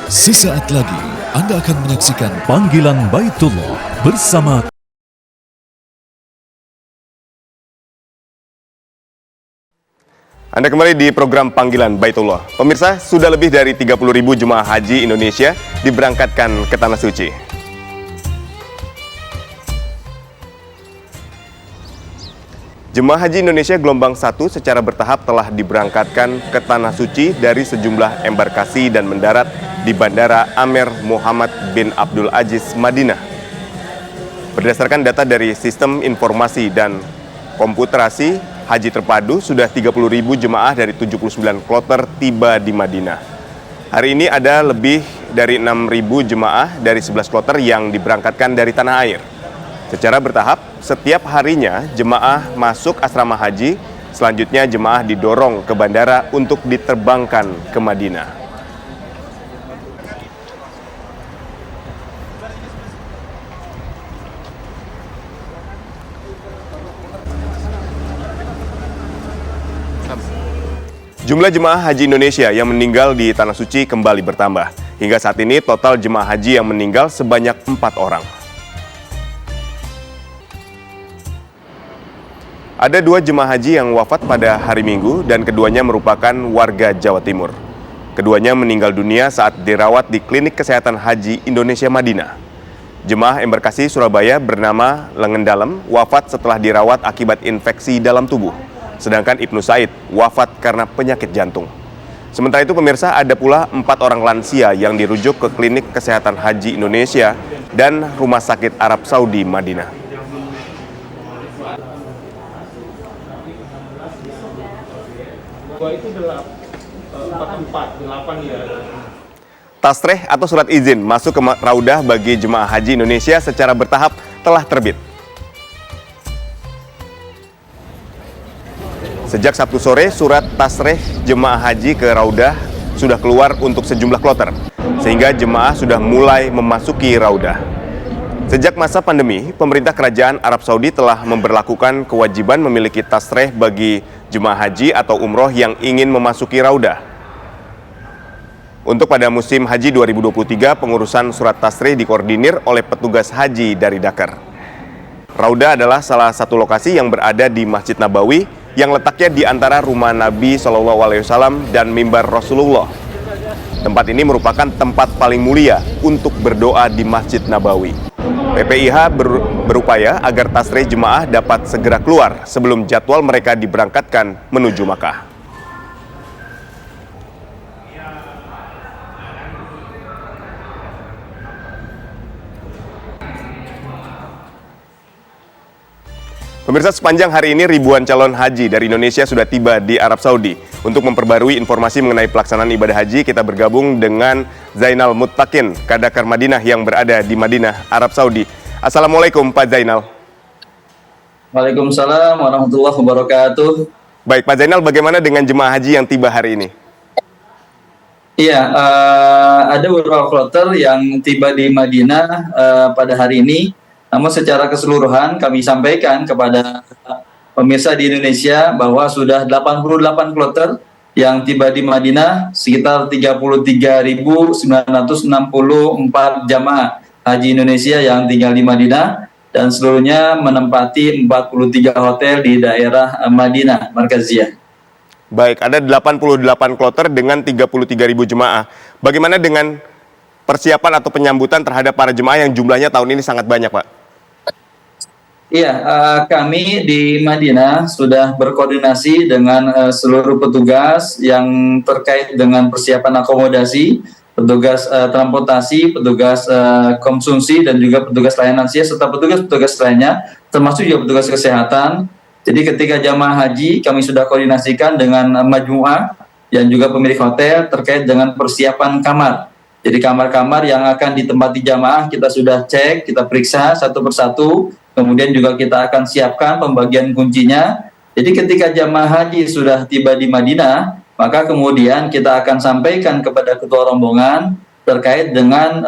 Sesaat lagi Anda akan menyaksikan Panggilan Baitullah bersama Anda kembali di program Panggilan Baitullah. Pemirsa, sudah lebih dari 30.000 jemaah haji Indonesia diberangkatkan ke Tanah Suci. Jemaah haji Indonesia gelombang 1 secara bertahap telah diberangkatkan ke Tanah Suci dari sejumlah embarkasi dan mendarat di Bandara Amir Muhammad bin Abdul Aziz, Madinah. Berdasarkan data dari Sistem Informasi dan Komputerasi Haji Terpadu, sudah 30.000 jemaah dari 79 kloter tiba di Madinah. Hari ini ada lebih dari 6.000 jemaah dari 11 kloter yang diberangkatkan dari tanah air. Secara bertahap, setiap harinya jemaah masuk asrama haji, selanjutnya jemaah didorong ke bandara untuk diterbangkan ke Madinah. Jumlah jemaah haji Indonesia yang meninggal di Tanah Suci kembali bertambah. Hingga saat ini total jemaah haji yang meninggal sebanyak 4 orang. Ada 2 jemaah haji yang wafat pada hari Minggu dan keduanya merupakan warga Jawa Timur. Keduanya meninggal dunia saat dirawat di Klinik Kesehatan Haji Indonesia Madinah. Jemaah embarkasi Surabaya bernama Lengendalem wafat setelah dirawat akibat infeksi dalam tubuh. Sedangkan Ibnu Said wafat karena penyakit jantung. Sementara itu pemirsa, ada pula 4 orang lansia yang dirujuk ke Klinik Kesehatan Haji Indonesia dan Rumah Sakit Arab Saudi Madinah. Itu 8 ya. Tasreh atau surat izin masuk ke Raudah bagi jemaah haji Indonesia secara bertahap telah terbit. Sejak Sabtu sore, surat tasreh jemaah haji ke Raudah sudah keluar untuk sejumlah kloter, sehingga jemaah sudah mulai memasuki Raudah. Sejak masa pandemi, pemerintah kerajaan Arab Saudi telah memberlakukan kewajiban memiliki tasreh bagi jemaah haji atau umroh yang ingin memasuki Raudah. Untuk pada musim haji 2023, pengurusan surat tasrih dikoordinir oleh petugas haji dari Dakar. Raudah adalah salah satu lokasi yang berada di Masjid Nabawi yang letaknya di antara rumah Nabi SAW dan mimbar Rasulullah. Tempat ini merupakan tempat paling mulia untuk berdoa di Masjid Nabawi. PPIH berupaya agar tasrih jemaah dapat segera keluar sebelum jadwal mereka diberangkatkan menuju Makkah. Pemirsa, sepanjang hari ini ribuan calon haji dari Indonesia sudah tiba di Arab Saudi. Untuk memperbarui informasi mengenai pelaksanaan ibadah haji, kita bergabung dengan Zainal Muttaqin, Kadakar Madinah yang berada di Madinah, Arab Saudi. Assalamualaikum Pak Zainal. Waalaikumsalam warahmatullahi wabarakatuh. Baik Pak Zainal, bagaimana dengan jemaah haji yang tiba hari ini? Iya, ada beberapa kloter yang tiba di Madinah pada hari ini. Namun secara keseluruhan kami sampaikan kepada pemirsa di Indonesia bahwa sudah 88 kloter yang tiba di Madinah, sekitar 33.964 jamaah haji Indonesia yang tinggal di Madinah, dan seluruhnya menempati 43 hotel di daerah Madinah, Markaziyah. Baik, ada 88 kloter dengan 33.000 jemaah. Bagaimana dengan persiapan atau penyambutan terhadap para jemaah yang jumlahnya tahun ini sangat banyak, Pak? Iya, kami di Madinah sudah berkoordinasi dengan seluruh petugas yang terkait dengan persiapan akomodasi, petugas transportasi, petugas konsumsi, dan juga petugas layanan lansia, serta petugas-petugas lainnya, termasuk juga petugas kesehatan. Jadi ketika jamaah haji, kami sudah koordinasikan dengan majmuah yang juga pemilik hotel terkait dengan persiapan kamar. Jadi kamar-kamar yang akan ditempati jamaah kita sudah cek, kita periksa satu persatu. Kemudian juga kita akan siapkan pembagian kuncinya. Jadi ketika jamaah haji sudah tiba di Madinah, maka kemudian kita akan sampaikan kepada ketua rombongan terkait dengan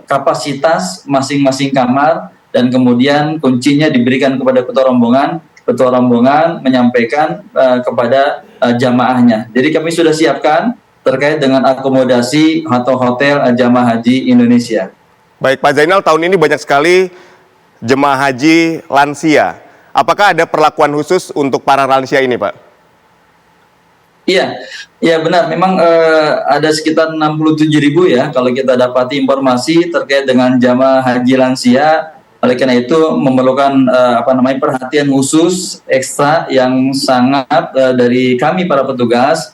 kapasitas masing-masing kamar, dan kemudian kuncinya diberikan kepada ketua rombongan. Ketua rombongan menyampaikan kepada jamaahnya. Jadi kami sudah siapkan terkait dengan akomodasi atau hotel jamaah haji Indonesia. Baik Pak Zainal, tahun ini banyak sekali jemaah haji lansia. Apakah ada perlakuan khusus untuk para lansia ini, Pak? Iya, ya benar. Memang ada sekitar 67.000 ya kalau kita dapati informasi terkait dengan jamaah haji lansia. Oleh karena itu memerlukan perhatian khusus ekstra yang sangat dari kami para petugas.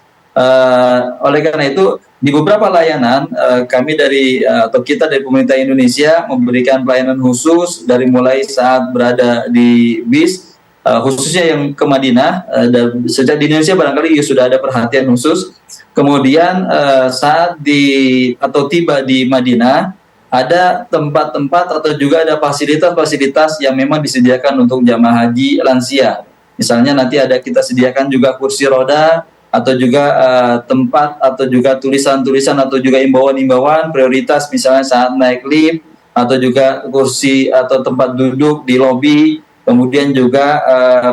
Oleh karena itu di beberapa layanan kami atau kita dari pemerintah Indonesia memberikan pelayanan khusus dari mulai saat berada di bis. Khususnya yang ke Madinah, dan sejak di Indonesia barangkali sudah ada perhatian khusus. Kemudian saat tiba di Madinah, ada tempat-tempat atau juga ada fasilitas-fasilitas yang memang disediakan untuk jamaah haji lansia. Misalnya nanti kita sediakan juga kursi roda atau juga tempat atau juga tulisan-tulisan atau juga imbauan-imbauan prioritas misalnya saat naik lift atau juga kursi atau tempat duduk di lobi. Kemudian juga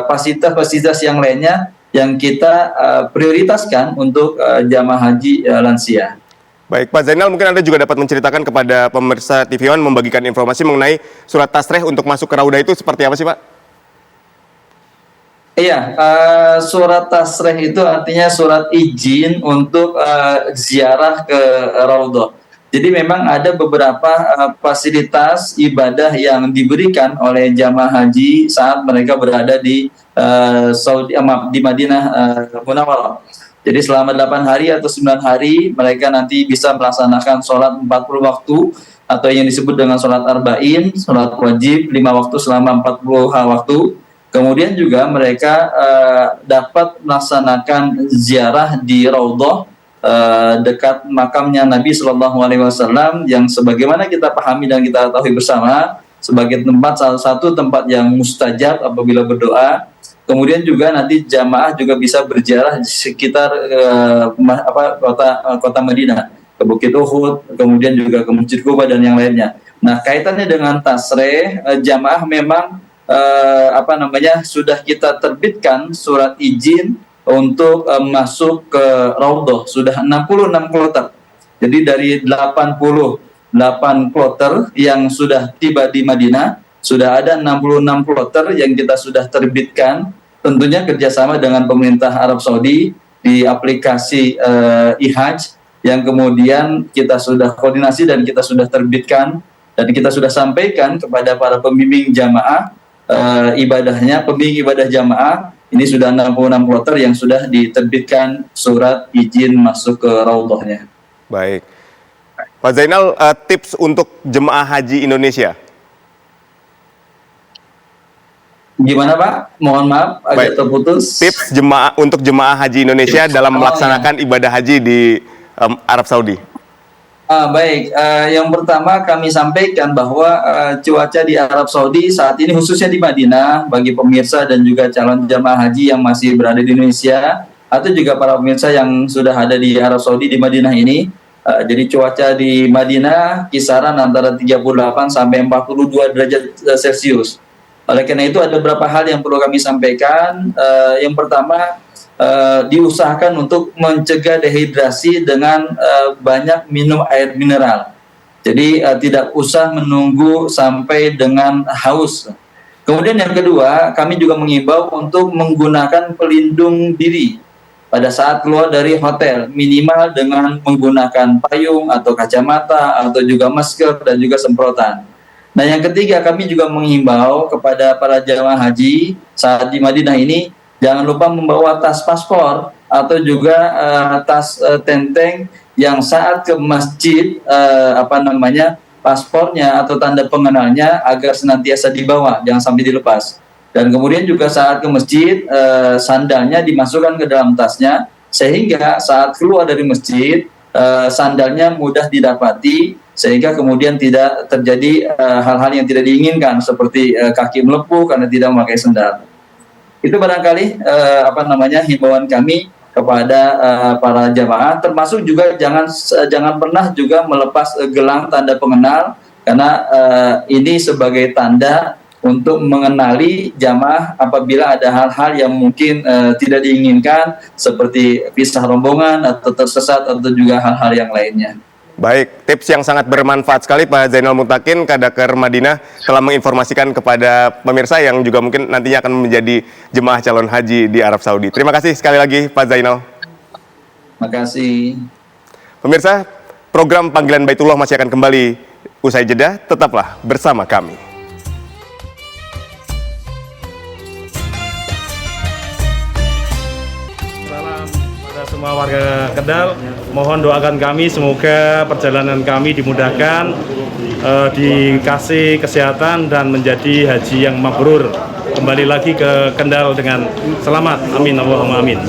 fasilitas-fasilitas yang lainnya yang kita prioritaskan untuk jamaah haji lansia. Baik, Pak Zainal, mungkin Anda juga dapat menceritakan kepada pemirsa TV One membagikan informasi mengenai surat tasreh untuk masuk ke Raudah itu seperti apa sih, Pak? Iya, surat tasreh itu artinya surat izin untuk ziarah ke Raudah. Jadi memang ada beberapa fasilitas ibadah yang diberikan oleh jamaah haji saat mereka berada di di Madinah Munawwarah. Jadi selama 8 hari atau 9 hari mereka nanti bisa melaksanakan sholat 40 waktu atau yang disebut dengan sholat arba'in, sholat wajib 5 waktu selama 40 waktu. Kemudian juga mereka dapat melaksanakan ziarah di Raudhah dekat makamnya Nabi Shallallahu Alaihi Wasallam yang sebagaimana kita pahami dan kita ketahui bersama sebagai salah satu tempat yang mustajab apabila berdoa. Kemudian juga nanti jamaah juga bisa berziarah di sekitar kota Madinah, ke Bukit Uhud, kemudian juga ke Masjid Quba dan yang lainnya. Nah, kaitannya dengan tasreh, jamaah memang sudah kita terbitkan surat izin untuk masuk ke Raudhah, sudah 66 kloter. Jadi dari 88 kloter yang sudah tiba di Madinah, sudah ada 66 kloter yang kita sudah terbitkan, tentunya kerjasama dengan pemerintah Arab Saudi di aplikasi e-Hajj, yang kemudian kita sudah koordinasi dan kita sudah terbitkan, dan kita sudah sampaikan kepada para pembimbing jamaah pembimbing ibadah jamaah. Ini sudah 66 kloter yang sudah diterbitkan surat izin masuk ke Raudhahnya. Baik. Pak Zainal, tips untuk jemaah haji Indonesia? Gimana Pak? Mohon maaf, agak terputus. Tips untuk jemaah haji Indonesia dalam melaksanakan ibadah haji di Arab Saudi. Baik, yang pertama kami sampaikan bahwa cuaca di Arab Saudi saat ini khususnya di Madinah, bagi pemirsa dan juga calon jamaah haji yang masih berada di Indonesia atau juga para pemirsa yang sudah ada di Arab Saudi di Madinah ini, jadi cuaca di Madinah kisaran antara 38 sampai 42 derajat Celcius. Oleh karena itu ada beberapa hal yang perlu kami sampaikan. Yang pertama, diusahakan untuk mencegah dehidrasi dengan banyak minum air mineral. Jadi tidak usah menunggu sampai dengan haus. Kemudian yang kedua, kami juga mengimbau untuk menggunakan pelindung diri pada saat keluar dari hotel, minimal dengan menggunakan payung atau kacamata atau juga masker dan juga semprotan. Nah, yang ketiga, kami juga mengimbau kepada para jamaah haji saat di Madinah ini, jangan lupa membawa tas paspor atau juga tas tenteng yang saat ke masjid paspornya atau tanda pengenalnya agar senantiasa dibawa, jangan sampai dilepas. Dan kemudian juga saat ke masjid sandalnya dimasukkan ke dalam tasnya sehingga saat keluar dari masjid sandalnya mudah didapati sehingga kemudian tidak terjadi hal-hal yang tidak diinginkan seperti kaki melepuh karena tidak memakai sandal. Itu barangkali himbauan kami kepada para jamaah, termasuk juga jangan pernah juga melepas gelang tanda pengenal karena ini sebagai tanda untuk mengenali jamaah apabila ada hal-hal yang mungkin tidak diinginkan seperti pisah rombongan atau tersesat atau juga hal-hal yang lainnya. Baik, tips yang sangat bermanfaat sekali Pak Zainal Mutakin, Kadaker Madinah, telah menginformasikan kepada pemirsa yang juga mungkin nantinya akan menjadi jemaah calon haji di Arab Saudi. Terima kasih sekali lagi Pak Zainal. Terima kasih. Pemirsa, program Panggilan Baitullah masih akan kembali usai jeda, tetaplah bersama kami. Semua warga Kendal, mohon doakan kami semoga perjalanan kami dimudahkan, dikasih kesehatan dan menjadi haji yang mabrur, kembali lagi ke Kendal dengan selamat, amin Allahumma amin.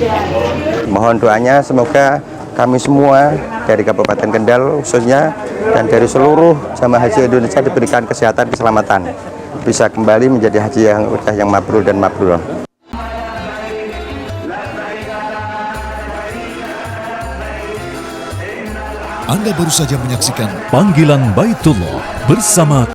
Mohon doanya semoga kami semua dari Kabupaten Kendal khususnya dan dari seluruh jamaah haji Indonesia diberikan kesehatan keselamatan, bisa kembali menjadi haji yang mabrur dan mabrur. Anda baru saja menyaksikan Panggilan Baitullah bersama